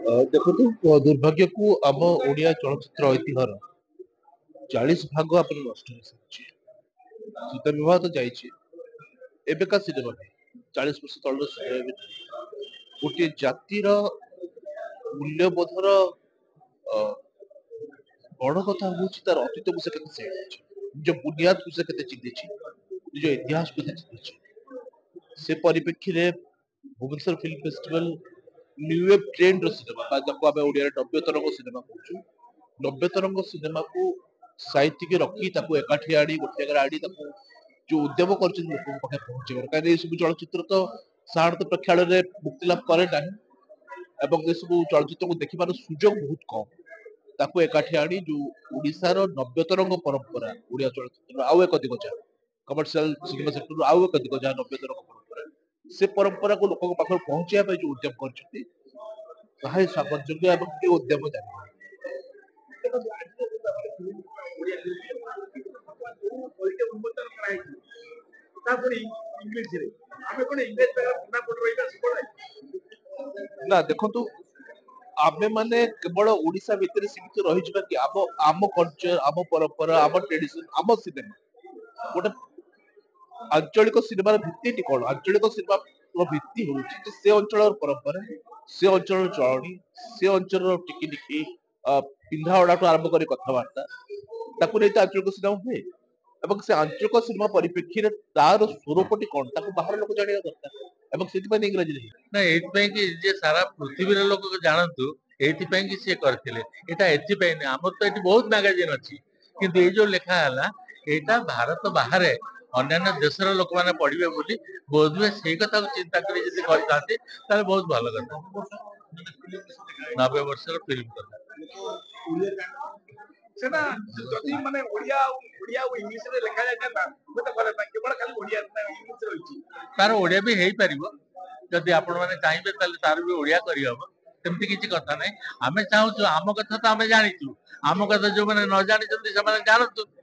देखो दुर्भाग्य को आम ओडिया चलचित्र ऐतिह्यर 40 भाग अपन नष्ट हो सारी सीता विवाह तो जाइए एବେका सिनेमा नहीं 40 वर्ष तल सिनेमा भी नहीं। गोटे जातिर मूल्यबोधर बड़ कथा हूँ तार अतीत को से निज बुनियाद को से चिंधी निज इतिहास को चिंधी से परिप्रेक्षी Bhubaneswar film festival new wave trend cinema आम ओडिया नव्य तरंग सिनेमा कहूँ नब्बे तरंग सिनेमा को साहित्य के रखी एकाठी आनी गोटे जगह आनी जो उद्यम कर लोक पाखे पहुंचे कहीं ये सब चलचित्र तो साधारणतः प्रेक्षालय में मुक्ति लाभ करे ना एवं ये सब चलचित्र को देखिबार सुजोग बहुत कम ताको एकाठी आनी जो ओडिशार नव्य तरंग परंपरा ओडिया चलचित्र आउ एक दिग जहाँ कमर्शियल सिनेमा सेक्टर आउ एक दिग जहाँ नव्य तरंग परंपरा से परंपरा को लोक पाखे पहुंचाई जो उद्यम कर सामंजस्य एवं उद्यम जारी ना देखो आमे माने केवल ओडिशा भितर सीमित रही कि आम आम कल्चर आम परंपरा आम ट्रेडिशन आम सिनेमा गोटे आंचलिक सिनेमार भित्ति कौन आंचलिक सिनेमा भित्ति हूँ से अंचल परंपरा से अंचल चलनी से अंचल टिकिनिकी पिंधा ओडा आरंभ कर कथबार्ता ताकू नहीं आंचलिक सिनेमा हुए এবং ସେ ଆଞ୍ଚଳିକ ସିନେମା ପରିପ୍ରେକ୍ଷୀରେ ତାର ସ୍ୱରୂପଟି କଣ ତାକୁ ବାହାର ଲୋକ ଜାଣିବା ଦରକାର ଏବଂ ସେଥିପାଇଁ ଇଂରାଜୀରେ ନା ଏଇଥିପାଇଁ କି ଯେ ସାରା ପୃଥିବୀର ଲୋକ ଜାଣନ୍ତୁ ଏଇଥିପାଇଁ କି ସିଏ କରିଥିଲେ ଏଇଟା ଏଥିପାଇଁ ନୁହେଁ ଆମର ତ ଏଠି ବହୁତ ମ୍ୟାଗାଜିନ ଅଛି କିନ୍ତୁ ଏଇ ଯୋଉ ଲେଖା ହେଲା ଏଇଟା ଭାରତ ବାହାରେ ଅନ୍ୟାନ୍ୟ ଦେଶର ଲୋକମାନେ ପଢିବେ ବୋଲି ବୋଧହୁଏ ସେଇ କଥାକୁ ଚିନ୍ତା କରି ଯଦି କରିଥାନ୍ତି ତାହେଲେ ବହୁତ ଭଲ କଥା 90 ବର୍ଷର ଫିଲ୍ମ କଥା ସେଟା ଯଦି ମାନେ ଓଡିଆ ଆଉ ଇଂଲିଶରେ ଲେଖା ଯାଇଥାନ୍ତା ହୁଏତ ଭଲ ଥାନ୍ତା କେବଳ ଖାଲି ଓଡିଆ ଇଂଲିଶ ରହିଛି ତାର ଓଡିଆ ବି ହେଇପାରିବ ଯଦି ଆପଣ ମାନେ ଚାହିଁବେ ତାହେଲେ ତାର ବି ଓଡିଆ କରିହବ ସେମିତି କିଛି କଥା ନାହିଁ ଆମେ ଚାହୁଁଛୁ ଆମ କଥା ତ ଆମେ ଜାଣିଛୁ ଆମ କଥା ଯୋଉମାନେ ନ ଜାଣିଛନ୍ତି ସେମାନେ ଜାଣନ୍ତୁ